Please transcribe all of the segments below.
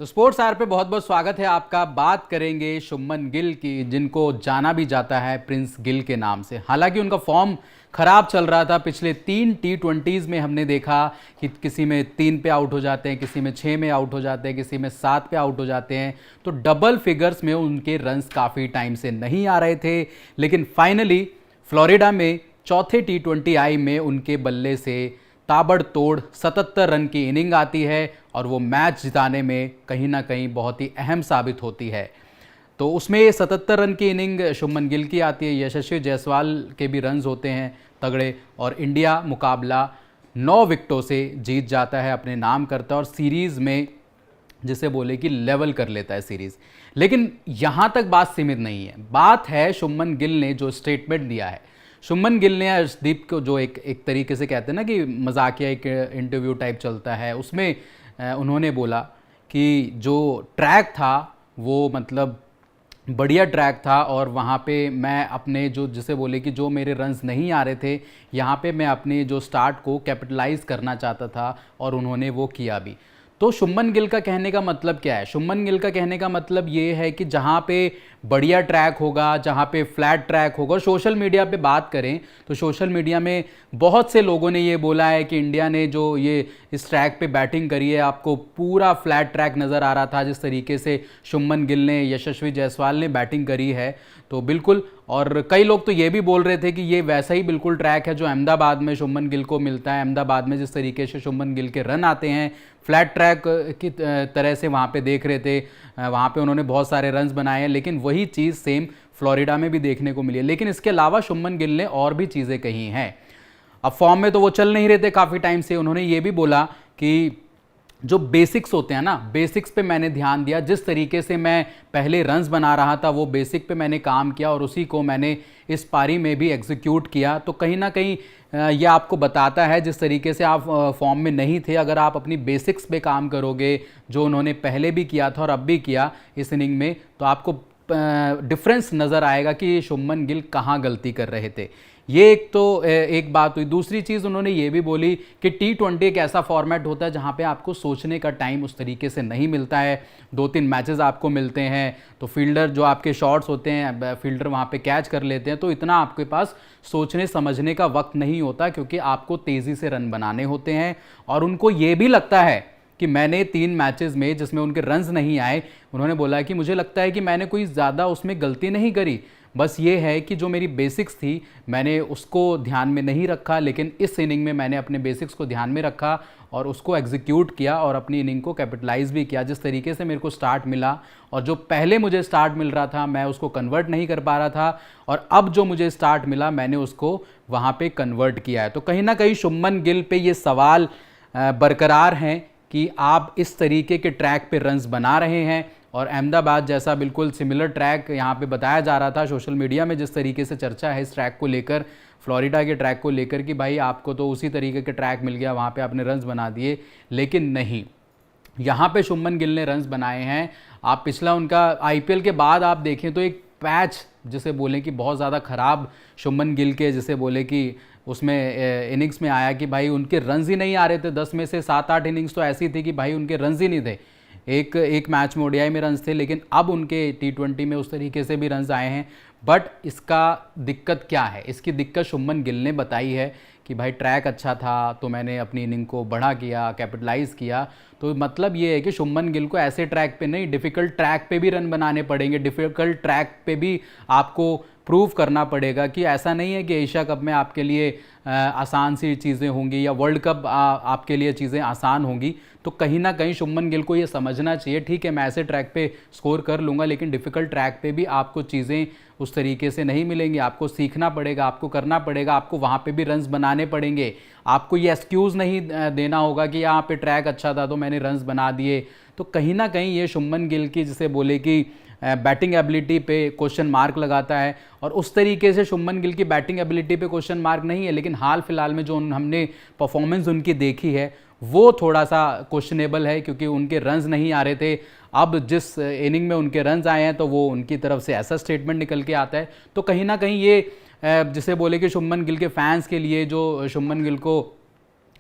तो sports our पे बहुत बहुत स्वागत है आपका। बात करेंगे शुभमन गिल की, जिनको जाना भी जाता है प्रिंस गिल के नाम से। हालांकि उनका फॉर्म खराब चल रहा था। पिछले 3 T20s में हमने देखा कि किसी में 3 पे आउट हो जाते हैं, किसी में 6 में आउट हो जाते हैं, किसी में 7 पे आउट हो जाते हैं। तो डबल फिगर्स में उनके रन्स काफ़ी टाइम से नहीं आ रहे थे, लेकिन फाइनली फ्लोरिडा में चौथे T20 आई में उनके बल्ले से ताबड़तोड़ 77 रन की इनिंग आती है और वो मैच जिताने में कहीं ना कहीं बहुत ही अहम साबित होती है। तो उसमें ये 77 रन की इनिंग शुभमन गिल की आती है, यशस्वी जायसवाल के भी रन्स होते हैं तगड़े, और इंडिया मुकाबला 9 विकेटों से जीत जाता है, अपने नाम करता है और सीरीज़ में जिसे बोले कि लेवल कर लेता है सीरीज़। लेकिन यहाँ तक बात सीमित नहीं है, बात है शुभमन गिल ने जो स्टेटमेंट दिया है। शुभमन गिल ने अर्शदीप को जो एक तरीके से कहते हैं ना कि मजाकिया एक इंटरव्यू टाइप चलता है, उसमें उन्होंने बोला कि जो ट्रैक था वो मतलब बढ़िया ट्रैक था और वहाँ पे मैं अपने जो जिसे बोले कि जो मेरे रन्स नहीं आ रहे थे, यहाँ पे मैं अपने जो स्टार्ट को कैपिटलाइज करना चाहता था और उन्होंने वो किया भी। तो शुभमन गिल का कहने का मतलब क्या है? शुभमन गिल का कहने का मतलब ये है कि जहाँ पे बढ़िया ट्रैक होगा, जहाँ पे फ्लैट ट्रैक होगा, और सोशल मीडिया पे बात करें तो सोशल मीडिया में बहुत से लोगों ने ये बोला है कि इंडिया ने जो ये इस ट्रैक पे बैटिंग करी है, आपको पूरा फ्लैट ट्रैक नज़र आ रहा था जिस तरीके से शुभमन गिल ने, यशस्वी जायसवाल ने बैटिंग करी है। तो बिल्कुल, और कई लोग तो ये भी बोल रहे थे कि ये वैसा ही बिल्कुल ट्रैक है जो अहमदाबाद में शुभमन गिल को मिलता है। अहमदाबाद में जिस तरीके से शुभमन गिल के रन आते हैं, फ्लैट ट्रैक की तरह से वहाँ पे देख रहे थे, वहाँ पे उन्होंने बहुत सारे रन्स बनाए हैं, लेकिन वही चीज़ सेम फ्लोरिडा में भी देखने को मिली है। लेकिन इसके अलावा शुभमन गिल ने और भी चीज़ें कही हैं। अब फॉर्म में तो वो चल नहीं रहे थे काफ़ी टाइम से। उन्होंने ये भी बोला कि जो बेसिक्स होते हैं ना, बेसिक्स पे मैंने ध्यान दिया। जिस तरीके से मैं पहले रन्स बना रहा था वो बेसिक पे मैंने काम किया और उसी को मैंने इस पारी में भी एग्जीक्यूट किया। तो कहीं ना कहीं ये आपको बताता है जिस तरीके से आप फॉर्म में नहीं थे, अगर आप अपनी बेसिक्स पे काम करोगे, जो उन्होंने पहले भी किया था और अब भी किया इस इनिंग में, तो आपको डिफरेंस नज़र आएगा कि शुभमन गिल कहाँ गलती कर रहे थे। ये एक तो एक बात हुई। दूसरी चीज़ उन्होंने ये भी बोली कि T20 एक ऐसा फॉर्मेट होता है जहाँ पे आपको सोचने का टाइम उस तरीके से नहीं मिलता है। 2-3 मैचेस आपको मिलते हैं तो फील्डर जो आपके शॉट्स होते हैं, फील्डर वहाँ पे कैच कर लेते हैं, तो इतना आपके पास सोचने समझने का वक्त नहीं होता, क्योंकि आपको तेज़ी से रन बनाने होते हैं। और उनको ये भी लगता है कि मैंने 3 मैचेस में जिसमें उनके रन्स नहीं आए, उन्होंने बोला कि मुझे लगता है कि मैंने कोई ज़्यादा उसमें गलती नहीं करी, बस ये है कि जो मेरी बेसिक्स थी मैंने उसको ध्यान में नहीं रखा, लेकिन इस इनिंग में मैंने अपने बेसिक्स को ध्यान में रखा और उसको एग्जीक्यूट किया और अपनी इनिंग को कैपिटलाइज भी किया। जिस तरीके से मेरे को स्टार्ट मिला और जो पहले मुझे स्टार्ट मिल रहा था मैं उसको कन्वर्ट नहीं कर पा रहा था, और अब जो मुझे स्टार्ट मिला मैंने उसको वहाँ पे कन्वर्ट किया है। तो कहीं ना कहीं शुभमन गिल पे ये सवाल बरकरार हैं कि आप इस तरीके के ट्रैक पे रन्स बना रहे हैं, और अहमदाबाद जैसा बिल्कुल सिमिलर ट्रैक यहाँ पे बताया जा रहा था सोशल मीडिया में। जिस तरीके से चर्चा है इस ट्रैक को लेकर, फ्लोरिडा के ट्रैक को लेकर, कि भाई आपको तो उसी तरीके के ट्रैक मिल गया, वहाँ पे आपने रन्स बना दिए, लेकिन नहीं, यहाँ पे शुभमन गिल ने रन्स बनाए हैं। आप पिछला उनका IPL के बाद आप देखें तो एक पैच जिसे बोलें कि बहुत ज़्यादा ख़राब शुभमन गिल के, जिसे बोले कि उसमें इनिंग्स में आया कि भाई उनके रन्स ही नहीं आ रहे थे। 10 में से 7-8 इनिंग्स तो ऐसी थी कि भाई उनके रन्स ही नहीं थे। एक मैच में ODI में रन्स थे, लेकिन अब उनके T20 में उस तरीके से भी रन्स आए हैं। बट इसका दिक्कत क्या है? इसकी दिक्कत शुभमन गिल ने बताई है कि भाई ट्रैक अच्छा था तो मैंने अपनी इनिंग को बड़ा किया, कैपिटलाइज किया। तो मतलब ये है कि शुभमन गिल को ऐसे ट्रैक पे नहीं, डिफ़िकल्ट ट्रैक पे भी रन बनाने पड़ेंगे, डिफ़िकल्ट ट्रैक पे भी आपको प्रूव करना पड़ेगा कि ऐसा नहीं है कि एशिया कप में आपके लिए आसान सी चीज़ें होंगी या वर्ल्ड कप आपके लिए चीज़ें आसान होंगी। तो कहीं ना कहीं शुभमन गिल को ये समझना चाहिए, ठीक है मैं ऐसे ट्रैक पे स्कोर कर लूँगा, लेकिन डिफ़िकल्ट ट्रैक पे भी आपको चीज़ें उस तरीके से नहीं मिलेंगी। आपको सीखना पड़ेगा, आपको करना पड़ेगा, आपको वहाँ पे भी रन्स बनाने पड़ेंगे। आपको ये एक्सक्यूज़ नहीं देना होगा कि यहाँ पे ट्रैक अच्छा था तो मैंने रन्स बना दिए। तो कहीं ना कहीं ये शुभमन गिल की, जिसे बोले कि बैटिंग एबिलिटी पे क्वेश्चन मार्क लगाता है। और उस तरीके से शुभमन गिल की बैटिंग एबिलिटी पे क्वेश्चन मार्क नहीं है, लेकिन हाल फिलहाल में जो हमने परफॉर्मेंस उनकी देखी है वो थोड़ा सा क्वेश्चनेबल है, क्योंकि उनके रन्स नहीं आ रहे थे। अब जिस इनिंग में उनके रन्स आए हैं तो वो उनकी तरफ से ऐसा स्टेटमेंट निकल के आता है। तो कहीं ना कहीं ये जिसे बोले कि शुभमन गिल के फैंस के लिए, जो शुभमन गिल को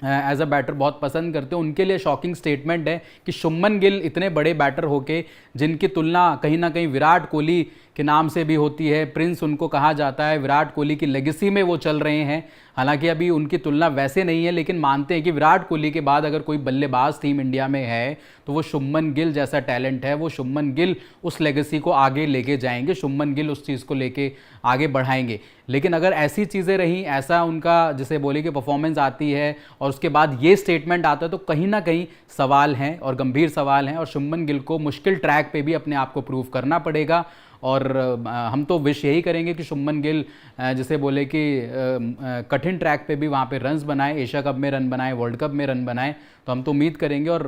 एज अ बैटर बहुत पसंद करते हैं, उनके लिए शॉकिंग स्टेटमेंट है कि शुभमन गिल इतने बड़े बैटर होके जिनकी तुलना कहीं ना कहीं विराट कोहली के नाम से भी होती है, प्रिंस उनको कहा जाता है, विराट कोहली की लेगेसी में वो चल रहे हैं। हालांकि अभी उनकी तुलना वैसे नहीं है, लेकिन मानते हैं कि विराट कोहली के बाद अगर कोई बल्लेबाज टीम इंडिया में है तो वो शुभमन गिल जैसा टैलेंट है। वो शुभमन गिल उस लेगेसी को आगे लेके जाएंगे, शुभमन गिल उस चीज़ को लेके आगे बढ़ाएंगे। लेकिन अगर ऐसी चीज़ें रहीं, ऐसा उनका जिसे बोले कि परफॉर्मेंस आती है और उसके बाद ये स्टेटमेंट आता है, तो कहीं ना कहीं सवाल हैं और गंभीर सवाल हैं, और शुभमन गिल को मुश्किल ट्रैक पे भी अपने आप को प्रूव करना पड़ेगा। और हम तो विश यही करेंगे कि शुभमन गिल जिसे बोले कि कठिन ट्रैक पे भी वहाँ पे रन्स बनाए, एशिया कप में रन बनाए, वर्ल्ड कप में रन बनाए। तो हम तो उम्मीद करेंगे और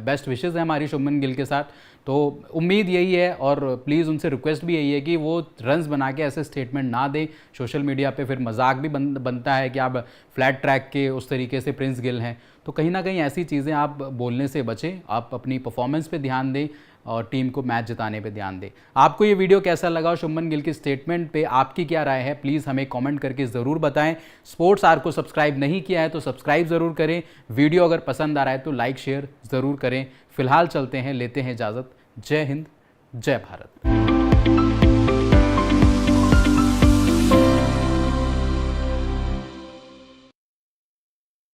बेस्ट विशेज़ है हमारी शुभमन गिल के साथ। तो उम्मीद यही है और प्लीज़ उनसे रिक्वेस्ट भी यही है कि वो रन्स बना के ऐसे स्टेटमेंट ना दें। सोशल मीडिया पे फिर मजाक भी बनता है कि आप फ्लैट ट्रैक के उस तरीके से प्रिंस गिल हैं। तो कहीं ना कहीं ऐसी चीज़ें आप बोलने से बचें, आप अपनी परफॉर्मेंस पे ध्यान दें और टीम को मैच जिताने पे ध्यान दें। आपको ये वीडियो कैसा लगा और शुभमन गिल की स्टेटमेंट पे आपकी क्या राय है, प्लीज़ हमें कमेंट करके ज़रूर बताएं। स्पोर्ट्स आर को सब्सक्राइब नहीं किया है तो सब्सक्राइब ज़रूर करें। वीडियो अगर पसंद आ रहा है तो लाइक शेयर ज़रूर करें। फिलहाल चलते हैं, लेते हैं इजाज़त। जय हिंद, जय भारत।